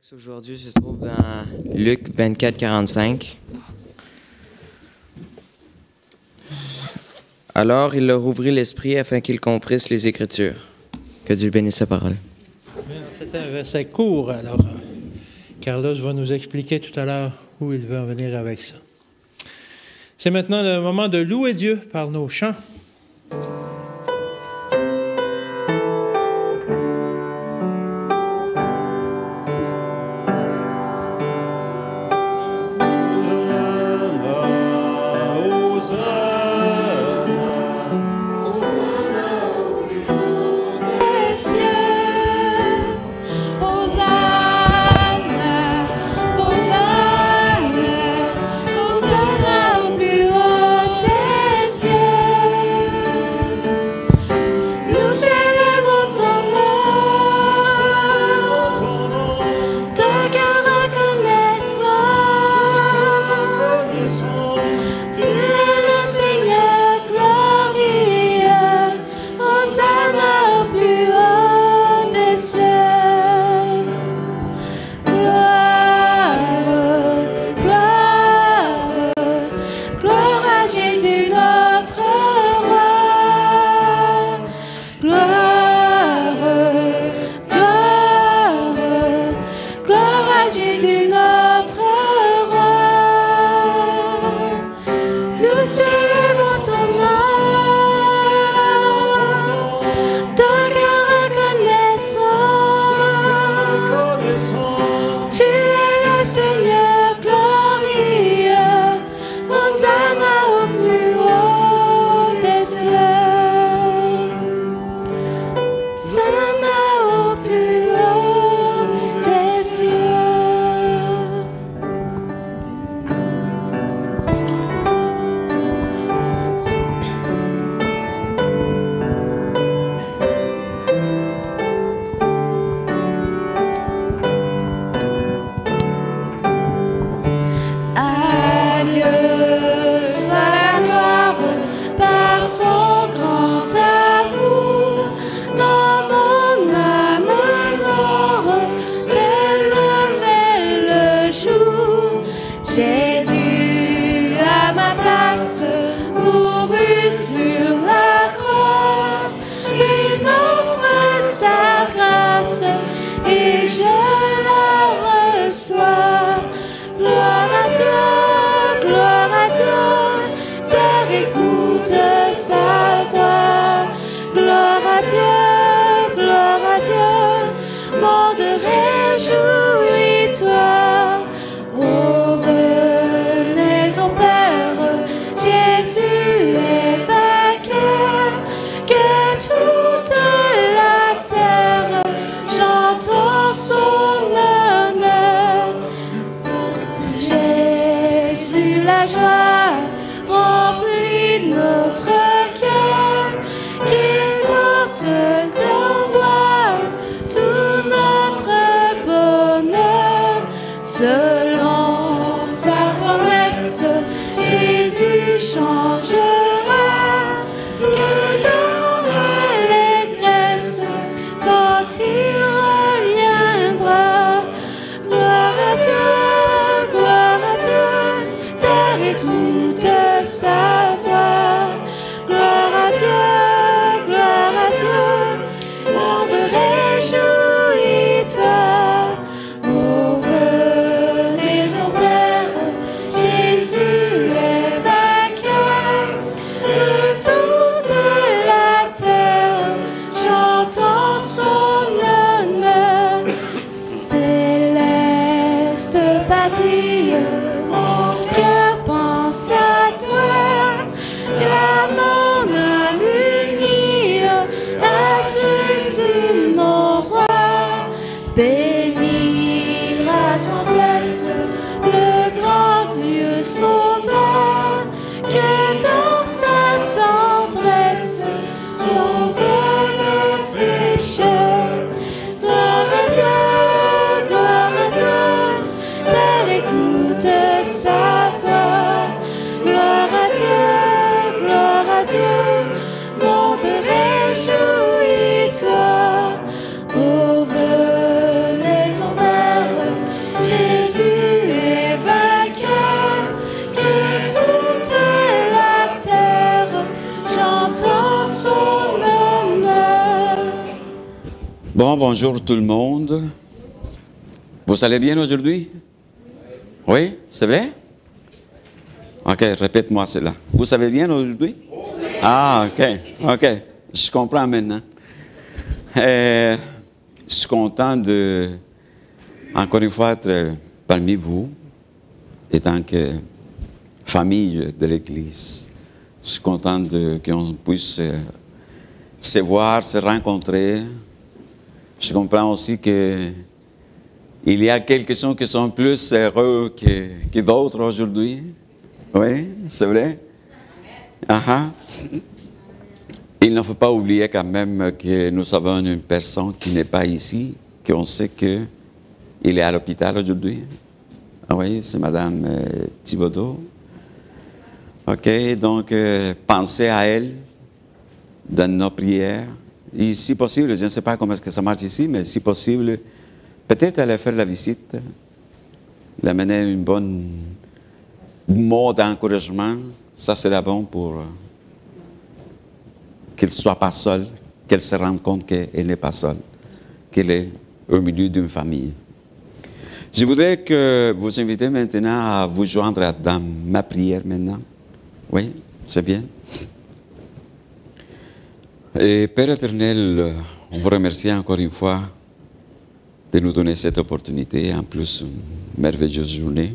texte aujourd'hui se trouve dans Luc 24, 45. Alors, il leur ouvrit l'esprit afin qu'ils comprissent les Écritures. Que Dieu bénisse sa parole. C'est un verset court, alors Carlos va nous expliquer tout à l'heure où il veut en venir avec ça. C'est maintenant le moment de louer Dieu par nos chants. Écoute Bon, bonjour tout le monde. Vous allez bien aujourd'hui? Oui, c'est vrai? Ok, répète-moi cela. Vous savez bien aujourd'hui? Ah, ok. Je comprends maintenant. Je suis content de, encore une fois, être parmi vous, étant que famille de l'Église. Je suis content qu'on puisse se voir, se rencontrer. Je comprends aussi qu'il y a quelques-uns qui sont plus heureux que d'autres aujourd'hui. Oui, c'est vrai. Il ne faut pas oublier quand même que nous avons une personne qui n'est pas ici, qu'on sait qu'il est à l'hôpital aujourd'hui. Ah oui, c'est Mme Thibodeau. OK, donc pensez à elle dans nos prières. Et si possible, je ne sais pas comment est-ce que ça marche ici, mais si possible, peut-être aller faire la visite, l'amener une bonne mot d'encouragement, ça sera bon pour qu'elle ne soit pas seule, qu'elle se rende compte qu'elle n'est pas seule, qu'elle est au milieu d'une famille. Je voudrais que vous invitez maintenant à vous joindre dans ma prière maintenant. Oui, c'est bien. Et Père éternel, on vous remercie encore une fois de nous donner cette opportunité, en plus une merveilleuse journée.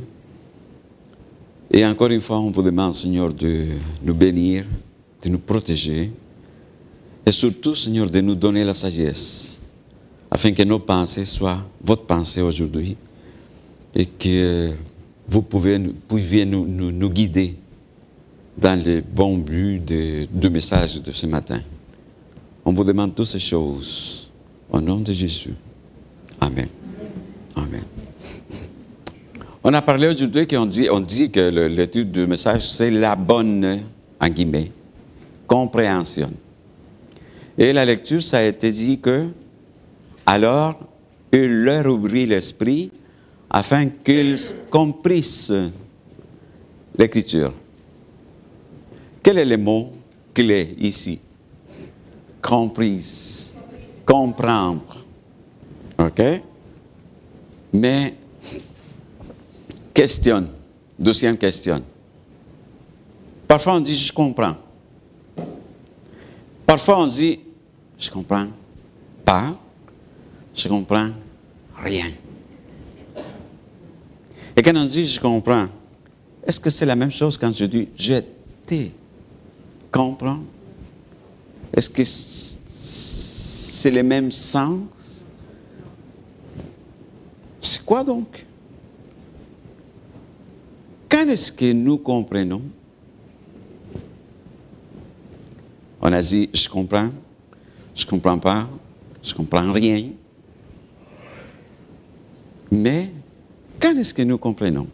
Et encore une fois, on vous demande, Seigneur, de nous bénir, de nous protéger, et surtout, Seigneur, de nous donner la sagesse, afin que nos pensées soient votre pensée aujourd'hui, et que vous pouviez nous guider dans le bon but du message de ce matin. On vous demande toutes ces choses au nom de Jésus. Amen. Amen. On a parlé aujourd'hui qu'on dit que l'étude du message, c'est la bonne, en guillemets, compréhension. Et la lecture, ça a été dit que, alors, il leur ouvrit l'esprit afin qu'ils comprissent l'écriture. Quel est le mot clé ici? Comprise, comprendre. OK? Mais, question, deuxième question. Parfois on dit je comprends. Parfois on dit je comprends pas, je comprends rien. Et quand on dit je comprends, est-ce que c'est la même chose quand je dis je te comprends? Est-ce que c'est le même sens? C'est quoi donc? Quand est-ce que nous comprenons? On a dit je comprends pas, je comprends rien. Mais quand est-ce que nous comprenons?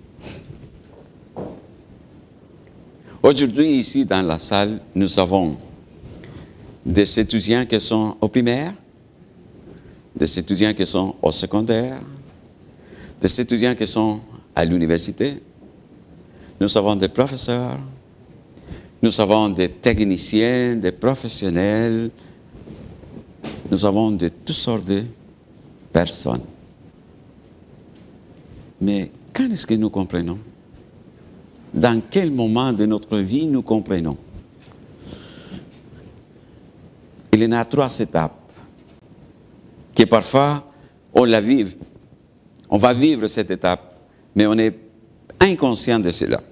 Aujourd'hui, ici, dans la salle, nous avons des étudiants qui sont au primaire, des étudiants qui sont au secondaire, des étudiants qui sont à l'université. Nous avons des professeurs, nous avons des techniciens, des professionnels, nous avons de toutes sortes de personnes. Mais quand est-ce que nous comprenons? Dans quel moment de notre vie nous comprenons? Il y en a 3 étapes que parfois on la vive. On va vivre cette étape, mais on est inconscient de cela.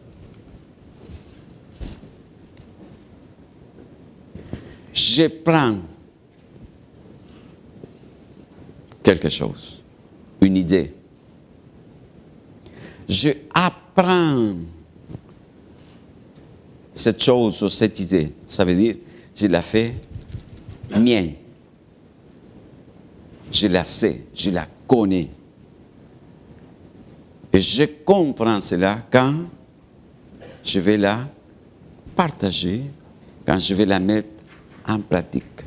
Je prends quelque chose, une idée. Je apprends cette chose ou cette idée. Ça veut dire, je la fais mienne. Je la sais, je la connais. Et je comprends cela quand je vais la partager, quand je vais la mettre en pratique,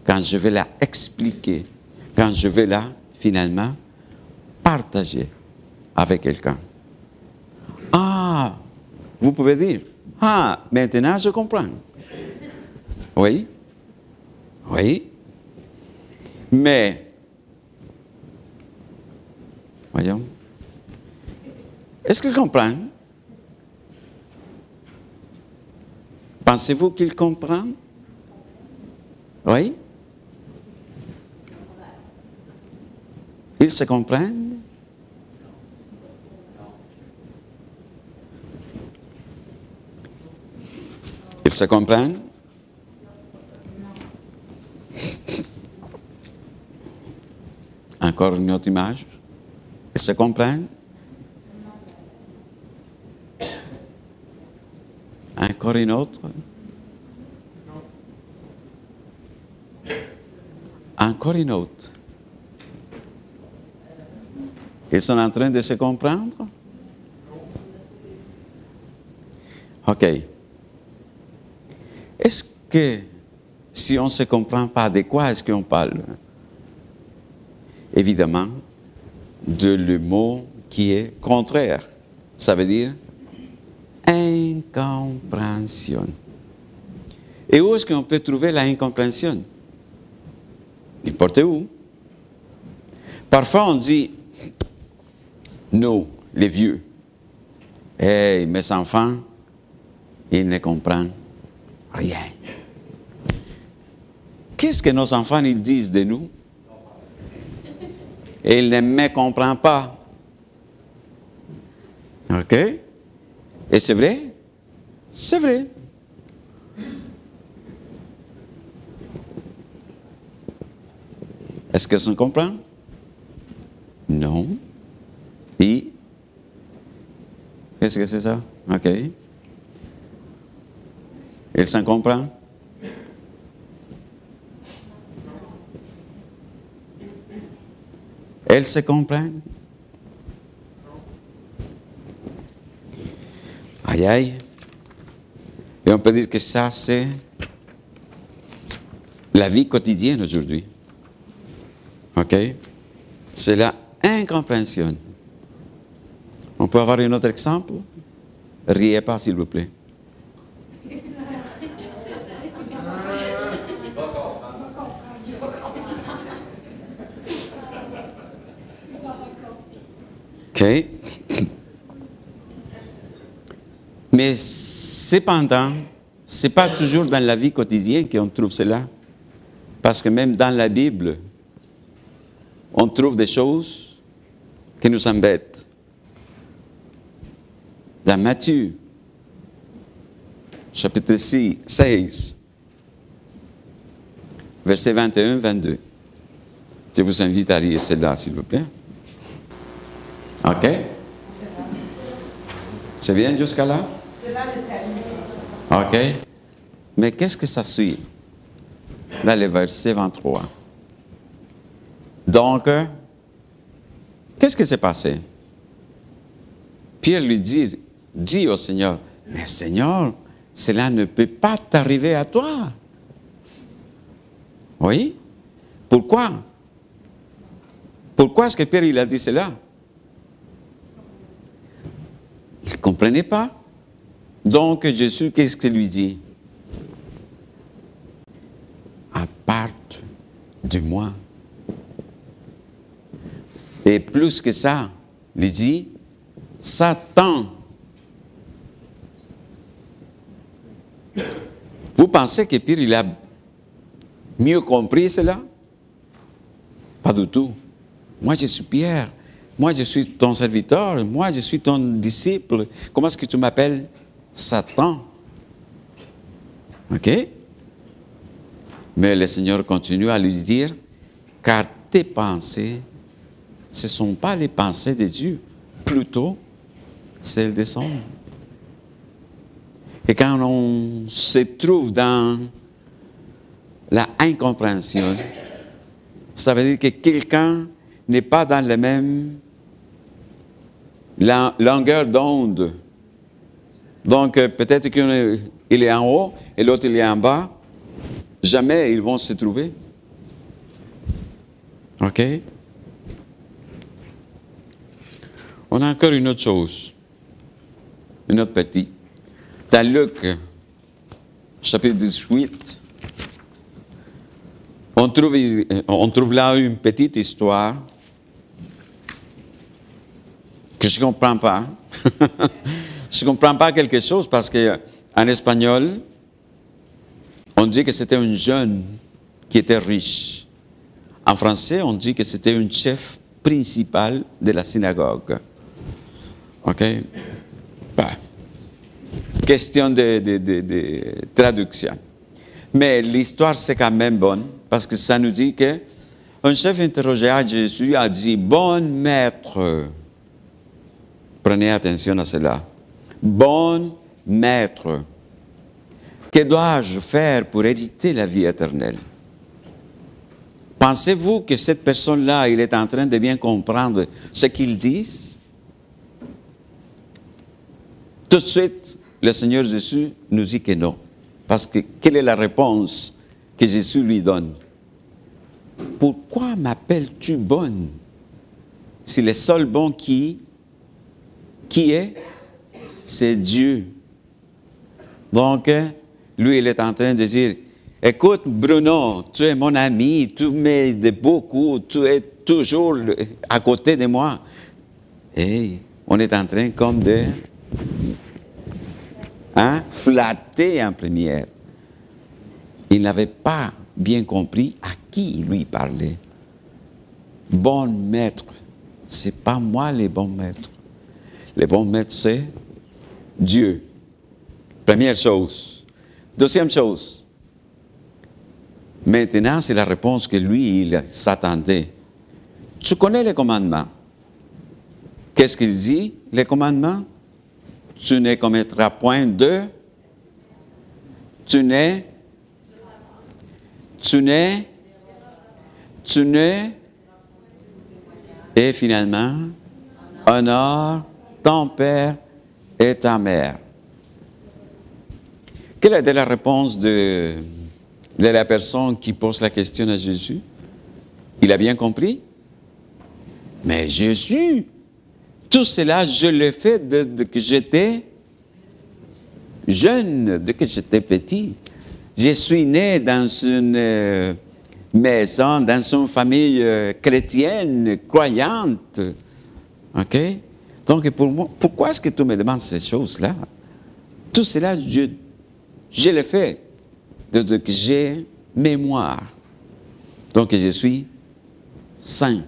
quand je vais la expliquer, quand je vais la, finalement, partager avec quelqu'un. Ah, vous pouvez dire, ah, maintenant je comprends. Oui, oui. Mais Voyons. Est-ce qu'il comprend? Pensez-vous qu'il comprend? Oui? Ils se comprennent? Ils se comprennent? Encore une autre image. Ils se comprennent? Encore une autre? Encore une autre. Ils sont en train de se comprendre? OK. Est-ce que si on ne se comprend pas, de quoi est-ce qu'on parle? Évidemment, de le mot qui est contraire. Ça veut dire incompréhension. Et où est-ce qu'on peut trouver la incompréhension? N'importe où. Parfois, on dit, nous, les vieux, hey, mes enfants, ils ne comprennent rien. Qu'est-ce que nos enfants ils disent de nous? Et ils ne me comprennent pas. OK? Et c'est vrai? C'est vrai. Est-ce que ça comprend? Non. Et? Qu'est-ce que c'est ça? OK. Il s'en comprend? Elles se comprennent? Aïe, aïe. Et on peut dire que ça, c'est la vie quotidienne aujourd'hui. OK? C'est la incompréhension. On peut avoir un autre exemple? Riez pas, s'il vous plaît. OK? Mais cependant, ce n'est pas toujours dans la vie quotidienne qu'on trouve cela. Parce que même dans la Bible, on trouve des choses qui nous embêtent. Dans Matthieu, chapitre 16, versets 21-22. Je vous invite à lire cela, s'il vous plaît. OK? C'est bien jusqu'à là? OK. Mais qu'est-ce que ça suit? Dans le verset 23. Donc, qu'est-ce qui s'est passé? Pierre lui dit au Seigneur, mais Seigneur, cela ne peut pas t'arriver à toi. Oui? Pourquoi? Pourquoi est-ce que Pierre il a dit cela? Il ne comprenait pas. Donc Jésus, qu'est-ce qu'il lui dit? Aparte de moi. Et plus que ça, il dit, Satan. Vous pensez que Pierre, il a mieux compris cela? Pas du tout. Moi, je suis Pierre. Moi, je suis ton serviteur. Moi, je suis ton disciple. Comment est-ce que tu m'appelles? Satan. OK? Mais le Seigneur continue à lui dire, car tes pensées, ce ne sont pas les pensées de Dieu, plutôt celles des hommes. Et quand on se trouve dans la incompréhension, ça veut dire que quelqu'un n'est pas dans la même longueur d'onde. Donc, peut-être qu'il est en haut et l'autre il est en bas. Jamais ils vont se trouver. OK? On a encore une autre chose. Une autre partie. Dans Luc, chapitre 18, on trouve là une petite histoire que je ne comprends pas. Je ne comprends pas quelque chose parce qu'en espagnol, on dit que c'était un jeune qui était riche. En français, on dit que c'était un chef principal de la synagogue. OK? Bah, question de traduction. Mais l'histoire, c'est quand même bonne, parce que ça nous dit qu'un chef interrogé à Jésus a dit, « Bon maître », prenez attention à cela, « Bon maître, que dois-je faire pour hériter la vie éternelle ?» Pensez-vous que cette personne-là, il est en train de bien comprendre ce qu'ils disent? Tout de suite, le Seigneur Jésus nous dit que non. Parce que quelle est la réponse que Jésus lui donne? Pourquoi m'appelles-tu bonne? Si le seul bon qui est, c'est Dieu. Donc, lui, il est en train de dire, écoute, Bruno, tu es mon ami, tu m'aides beaucoup, tu es toujours à côté de moi. Et on est en train comme de flatter en première. Il n'avait pas bien compris à qui il lui parlait. Bon maître, ce n'est pas moi le bon maître. Le bon maître, c'est Dieu. Première chose. Deuxième chose. Maintenant, c'est la réponse que lui, il s'attendait. Tu connais les commandements. Qu'est-ce qu'il dit, les commandements? Tu ne commettras point de... Tu ne... Et finalement, honore ton père et ta mère. Quelle était la réponse de la personne qui pose la question à Jésus? Il a bien compris? Mais Jésus, tout cela, je l'ai fait de que j'étais jeune, de que j'étais petit. Je suis né dans une maison, dans une famille chrétienne, croyante. OK? Donc, pour moi, pourquoi est-ce que tu me demandes ces choses-là? Tout cela, je l'ai fait de que j'ai mémoire. Donc, je suis saint.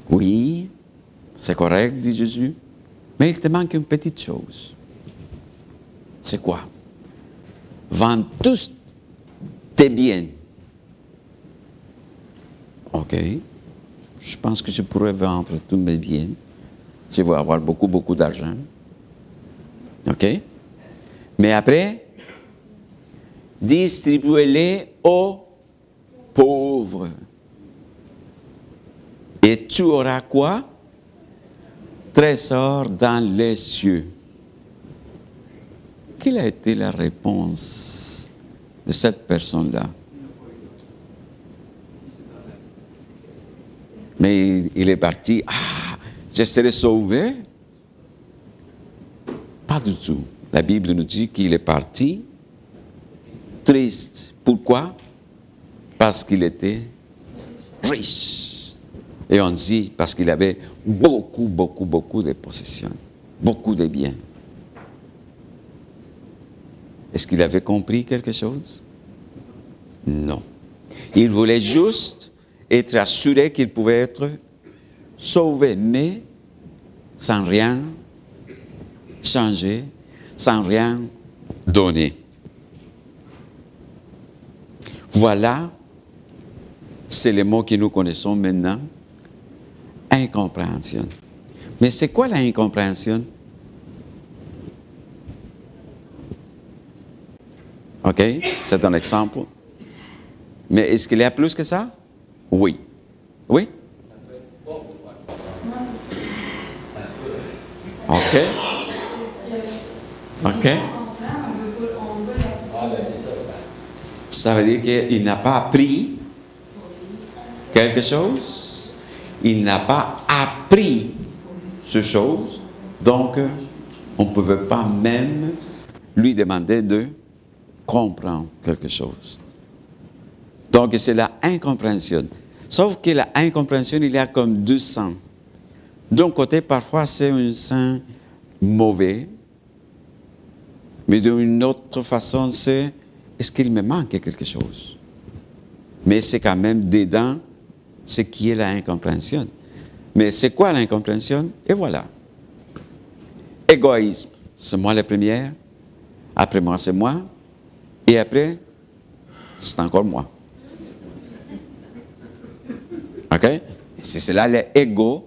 Oui, c'est correct, dit Jésus, mais il te manque une petite chose. C'est quoi? Vends tous tes biens. OK. Je pense que je pourrais vendre tous mes biens. Je vais avoir beaucoup d'argent. OK? Mais après, distribuez-les aux pauvres. Et tu auras quoi? Trésor dans les cieux. Quelle a été la réponse de cette personne-là? Mais il est parti, je serai sauvé? Pas du tout. La Bible nous dit qu'il est parti triste. Pourquoi? Parce qu'il était riche. Et on dit parce qu'il avait beaucoup de possessions, beaucoup de biens. Est-ce qu'il avait compris quelque chose? Non. Il voulait juste être assuré qu'il pouvait être sauvé, mais sans rien changer, sans rien donner. Voilà, c'est le mot que nous connaissons maintenant, incompréhension. Mais c'est quoi la incompréhension? OK, c'est un exemple. Mais est-ce qu'il y a plus que ça? Oui. Oui? OK. OK. Ça veut dire qu'il n'a pas appris quelque chose. Il n'a pas appris ce chose. Donc, on ne pouvait pas même lui demander de comprendre quelque chose. Donc, c'est la incompréhension. Sauf que la incompréhension, il y a comme deux sens. D'un côté, parfois, c'est un sens mauvais, mais d'une autre façon, c'est est-ce qu'il me manque quelque chose? Mais c'est quand même dedans ce qui est la incompréhension. Mais c'est quoi l'incompréhension? Et voilà. Égoïsme, c'est moi la première, après moi c'est moi, et après, c'est encore moi. OK? C'est cela l'égoïsme.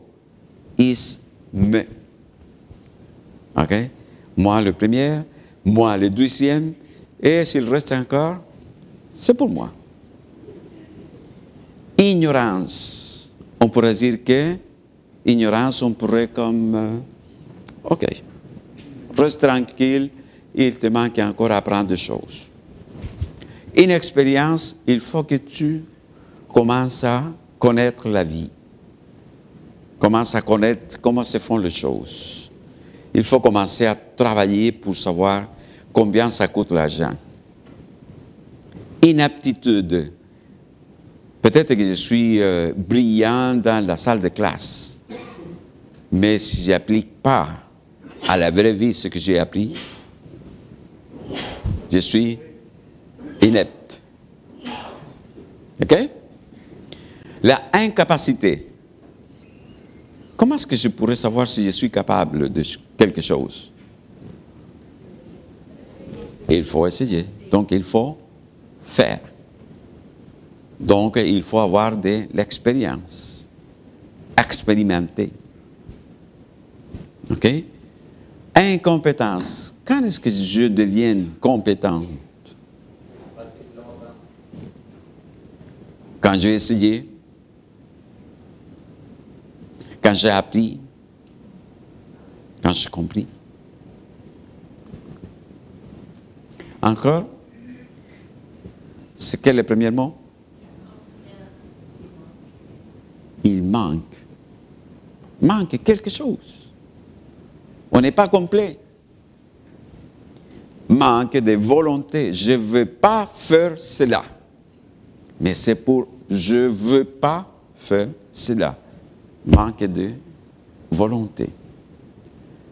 OK? Moi le premier, moi le deuxième, et s'il reste encore, c'est pour moi. Ignorance. On pourrait dire que ignorance, on pourrait comme, OK, reste tranquille, il te manque encore à apprendre des choses. Inexpérience, il faut que tu commences à connaître la vie. Commence à connaître comment se font les choses. Il faut commencer à travailler pour savoir combien ça coûte l'argent. Inaptitude. Peut-être que je suis brillant dans la salle de classe, mais si je n'applique pas à la vraie vie ce que j'ai appris, je suis inepte. OK? La incapacité. Comment est-ce que je pourrais savoir si je suis capable de quelque chose? Il faut essayer. Donc, il faut faire. Donc, il faut avoir de l'expérience. Expérimenter. OK? Incompétence. Quand est-ce que je deviens compétente? Quand j'ai essayé, quand j'ai appris, quand j'ai compris. Encore, c'est quel est le premier mot? Il manque. Manque quelque chose. On n'est pas complet. Manque de volonté. Je ne veux pas faire cela. Mais c'est pour je ne veux pas faire cela. Manque de volonté.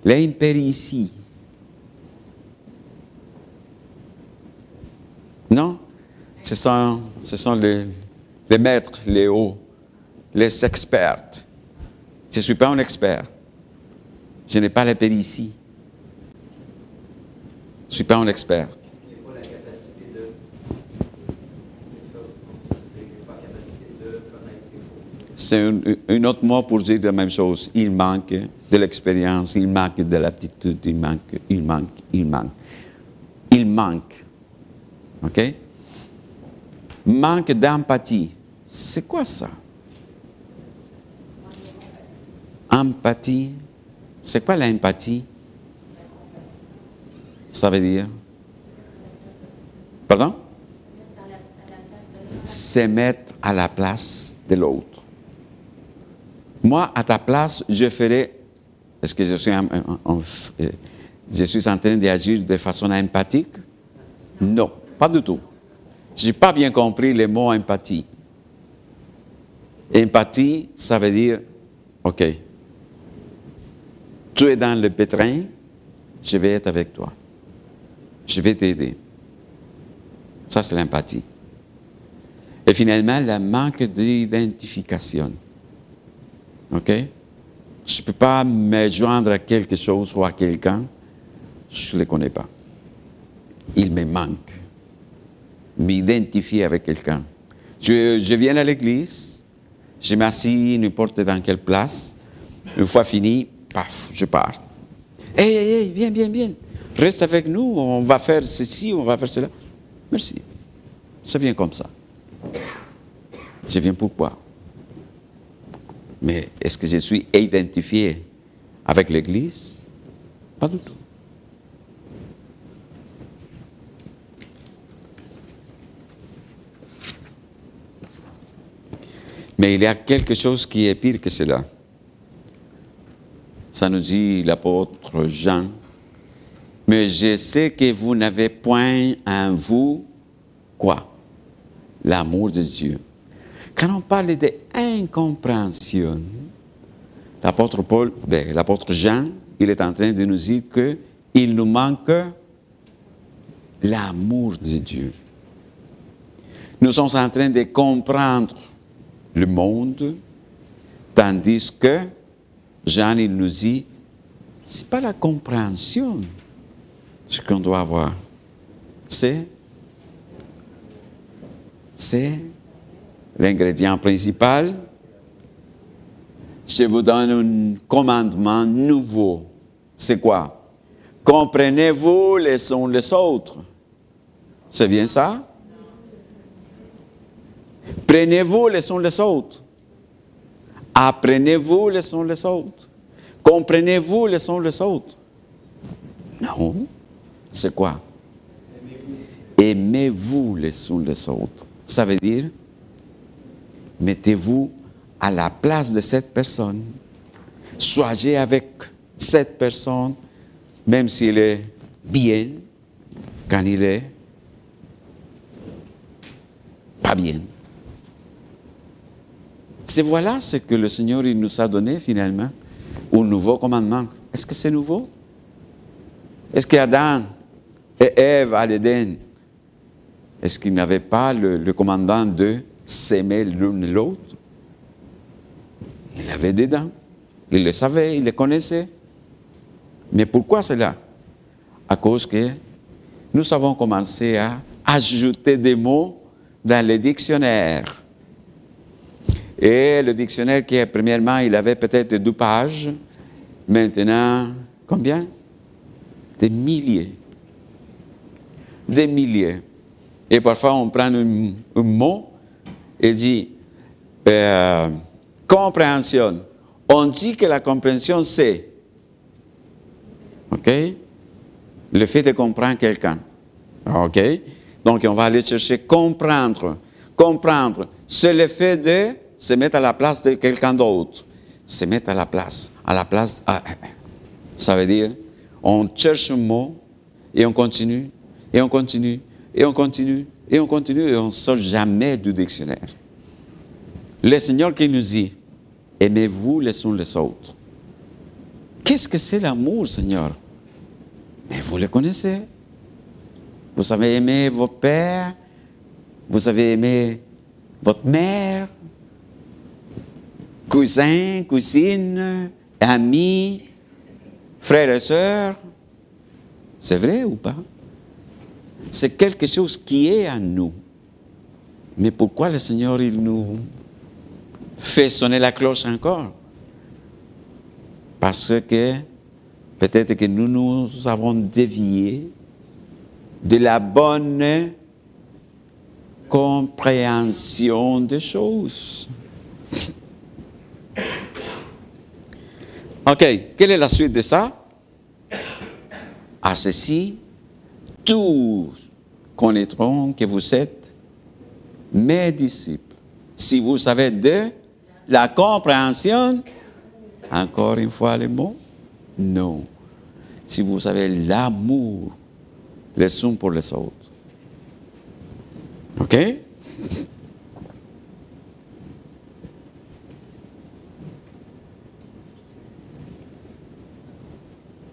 L'impéritie. Non? Ce sont les maîtres, les hauts, les experts. Je ne suis pas un expert. Je n'ai pas la péritie. Je ne suis pas un expert. C'est un autre mot pour dire la même chose. Il manque de l'expérience, il manque de l'aptitude, il manque. OK? Manque d'empathie. C'est quoi ça? Empathie. C'est quoi l'empathie? Ça veut dire? Pardon? Se mettre à la place de l'autre. Moi, à ta place, je ferais... Est-ce que je suis en train d'agir de façon empathique? Non, pas du tout. Je n'ai pas bien compris le mot empathie. Empathie, ça veut dire, OK, tu es dans le pétrin, je vais être avec toi. Je vais t'aider. Ça, c'est l'empathie. Et finalement, le manque d'identification. OK? Je ne peux pas me joindre à quelque chose ou à quelqu'un, je ne le connais pas. Il me manque. M'identifier avec quelqu'un. Je viens à l'église, je m'assis n'importe dans quelle place, une fois fini, paf, je pars. Hey, viens, reste avec nous, on va faire ceci, on va faire cela. Merci. Ça vient comme ça. Je viens pourquoi? Mais est-ce que je suis identifié avec l'Église? Pas du tout. Mais il y a quelque chose qui est pire que cela. Ça nous dit l'apôtre Jean. Mais je sais que vous n'avez point en vous, quoi? L'amour de Dieu. Quand on parle d'incompréhension, l'apôtre Jean, il est en train de nous dire qu'il nous manque l'amour de Dieu. Nous sommes en train de comprendre le monde, tandis que Jean, il nous dit, ce n'est pas la compréhension ce qu'on doit avoir. C'est l'ingrédient principal. Je vous donne un commandement nouveau. C'est quoi? Comprenez-vous les uns les autres. C'est bien ça? Prenez-vous les uns les autres. Apprenez-vous les uns les autres. Comprenez-vous les uns les autres. Non. C'est quoi? Aimez-vous les uns les autres. Ça veut dire, mettez-vous à la place de cette personne. Soyez avec cette personne, même s'il est bien, quand il est pas bien. C'est voilà ce que le Seigneur il nous a donné finalement, au nouveau commandement. Est-ce que c'est nouveau? Est-ce qu'Adam et Ève à l'Éden, est-ce qu'ils n'avaient pas le commandement de s'aimer l'un et l'autre? Il avait dedans. Il le savait, il le connaissait. Mais pourquoi cela? À cause que nous avons commencé à ajouter des mots dans le dictionnaire. Et le dictionnaire qui, premièrement, il avait peut-être 2 pages. Maintenant, combien? Des milliers. Des milliers. Et parfois, on prend un mot et dit compréhension. On dit que la compréhension, c'est le fait de comprendre quelqu'un. OK? Donc, on va aller chercher comprendre. Comprendre, c'est le fait de se mettre à la place de quelqu'un d'autre. Se mettre à la place. Ça veut dire, on cherche un mot et on continue, et on continue, et on continue, et on continue, et on ne sort jamais du dictionnaire. Le Seigneur qui nous dit, aimez-vous les uns les autres. Qu'est-ce que c'est l'amour, Seigneur? Mais vous le connaissez. Vous avez aimé votre père, vous avez aimé votre mère, cousin, cousine, amis, frères et sœurs. C'est vrai ou pas? C'est quelque chose qui est en nous. Mais pourquoi le Seigneur, il nous fait sonner la cloche encore? Parce que peut-être que nous avons dévié de la bonne compréhension des choses. OK, quelle est la suite de ça? À ceci, tous connaîtront que vous êtes mes disciples. Si vous avez de la compréhension, encore une fois le mot, non. Si vous avez l'amour les uns pour les autres. OK?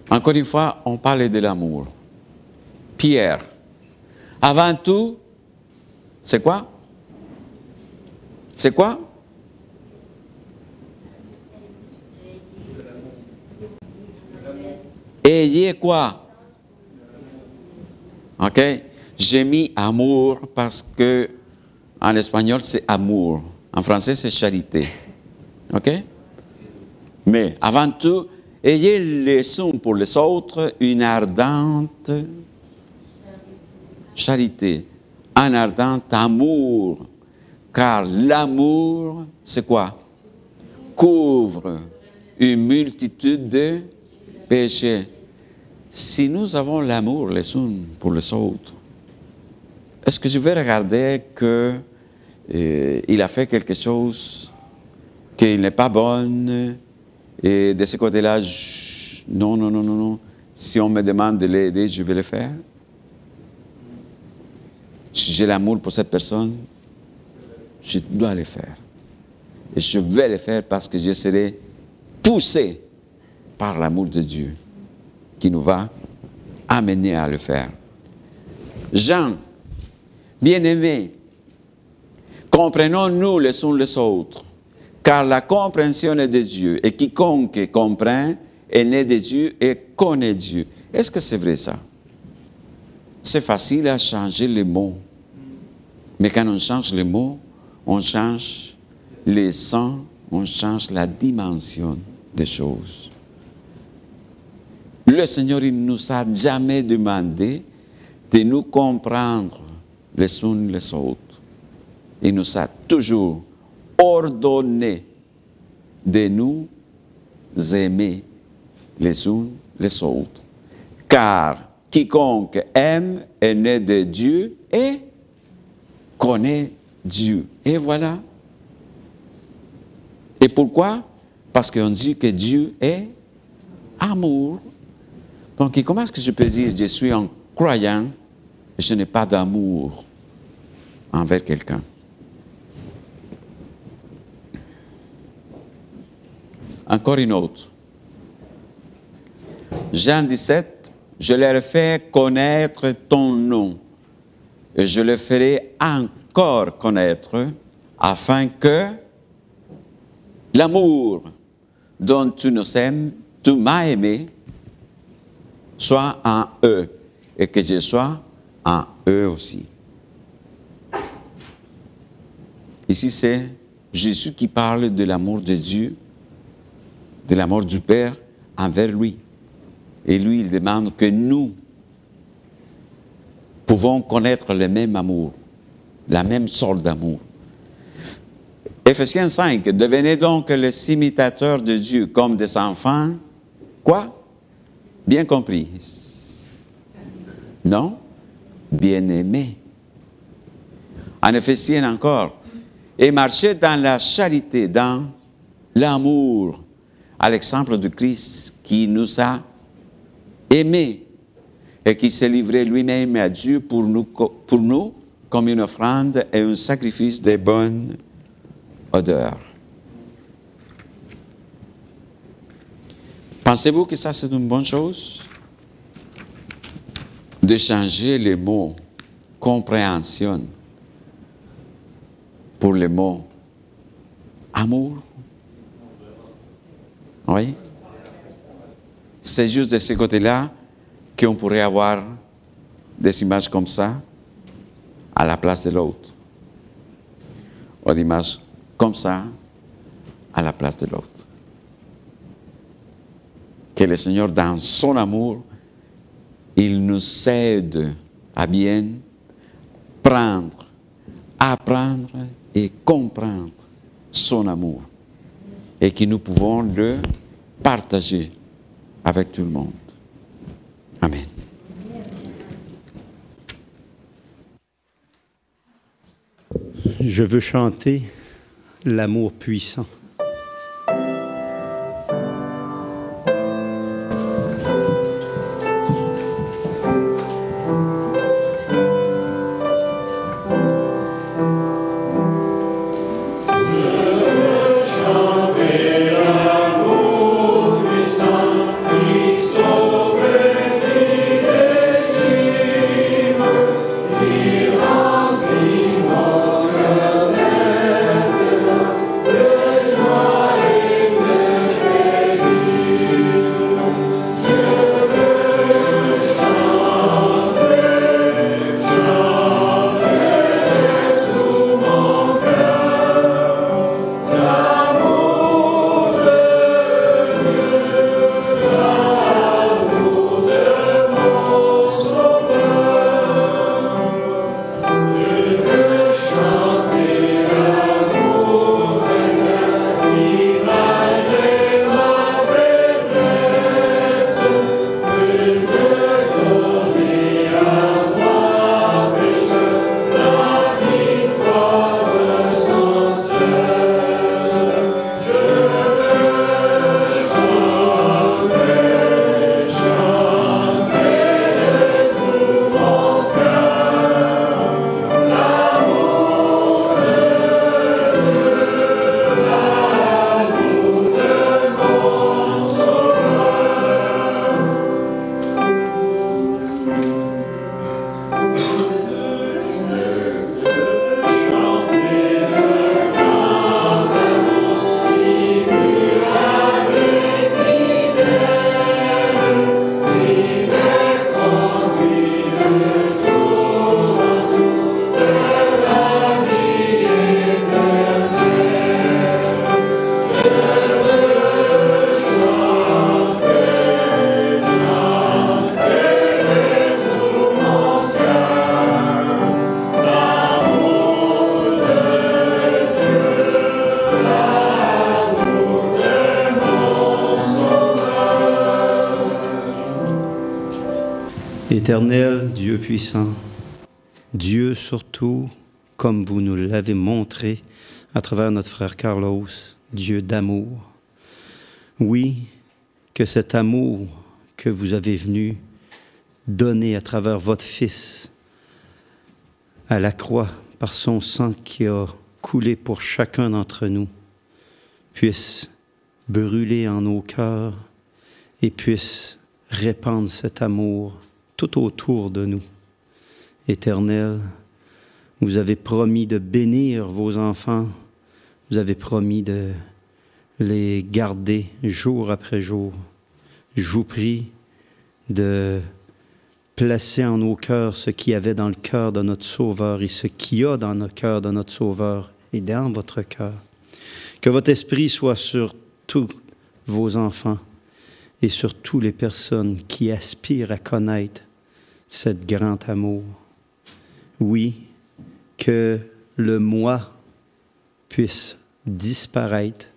Encore une fois, on parle de l'amour. Pierre, avant tout, c'est quoi? C'est quoi? Ayez quoi? OK? J'ai mis amour parce que en espagnol c'est amour. En français c'est charité. OK? Mais avant tout, ayez les uns pour les autres une ardente charité, un ardent amour. Car l'amour, c'est quoi? Couvre une multitude de péchés. Si nous avons l'amour les uns pour les autres, est-ce que je vais regarder qu'il a fait quelque chose qui n'est pas bon et de ce côté-là, non. Si on me demande de l'aider, je vais le faire. Si j'ai l'amour pour cette personne, je dois le faire. Et je vais le faire parce que je serai poussé par l'amour de Dieu qui nous va amener à le faire. Jean, bien-aimés, comprenons-nous les uns les autres, car la compréhension est de Dieu, et quiconque comprend est né de Dieu et connaît Dieu. Est-ce que c'est vrai ça? C'est facile à changer les mots, mais quand on change les mots, on change les sens, on change la dimension des choses. Le Seigneur, il ne nous a jamais demandé de nous comprendre les uns les autres. Il nous a toujours ordonné de nous aimer les uns les autres. Car quiconque aime est né de Dieu et connaît Dieu. Et voilà. Et pourquoi? Parce qu'on dit que Dieu est amour. Donc, comment est-ce que je peux dire, je suis un croyant, je n'ai pas d'amour envers quelqu'un? Encore une autre. Jean 17, je leur fais connaître ton nom, et je le ferai encore connaître, afin que l'amour dont tu nous aimes, tu m'as aimé, soit en eux, et que je sois en eux aussi. Ici, c'est Jésus qui parle de l'amour de Dieu, de l'amour du Père envers lui. Et lui, il demande que nous pouvons connaître le même amour, la même sorte d'amour. Ephésiens 5, devenez donc les imitateurs de Dieu comme des enfants. Quoi? Bien compris. Non? Bien-aimés. En Ephésiens encore. Et marchez dans la charité, dans l'amour, à l'exemple de Christ qui nous a aimés et qui s'est livré lui-même à Dieu pour nous comme une offrande et un sacrifice de bonne odeur. Pensez-vous que ça c'est une bonne chose? De changer les mots compréhension pour les mots amour? Oui? C'est juste de ce côté-là qu'on pourrait avoir des images comme ça à la place de l'autre. Ou des images comme ça à la place de l'autre. Que le Seigneur, dans son amour, il nous aide à bien prendre, apprendre et comprendre son amour. Et que nous pouvons le partager avec tout le monde. Amen. Je veux chanter l'amour puissant. Remplis mon cœur maintenant. Éternel, Dieu puissant, Dieu surtout, comme vous nous l'avez montré à travers notre frère Carlos, Dieu d'amour. Oui, que cet amour que vous avez venu donner à travers votre Fils à la croix, par son sang qui a coulé pour chacun d'entre nous, puisse brûler en nos cœurs et puisse répandre cet amour tout autour de nous. Éternel, vous avez promis de bénir vos enfants, vous avez promis de les garder jour après jour. Je vous prie de placer en nos cœurs ce qu'il y avait dans le cœur de notre Sauveur et ce qu'il y a dans le cœur de notre Sauveur et dans votre cœur. Que votre esprit soit sur tous vos enfants et sur toutes les personnes qui aspirent à connaître cet grand amour. Oui, que le moi puisse disparaître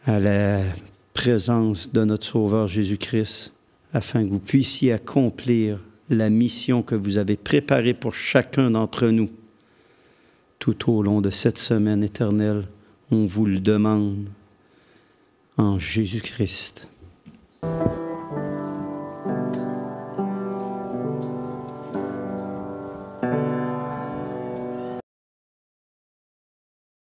à la présence de notre Sauveur Jésus-Christ, afin que vous puissiez accomplir la mission que vous avez préparée pour chacun d'entre nous. Tout au long de cette semaine éternelle, on vous le demande en Jésus-Christ.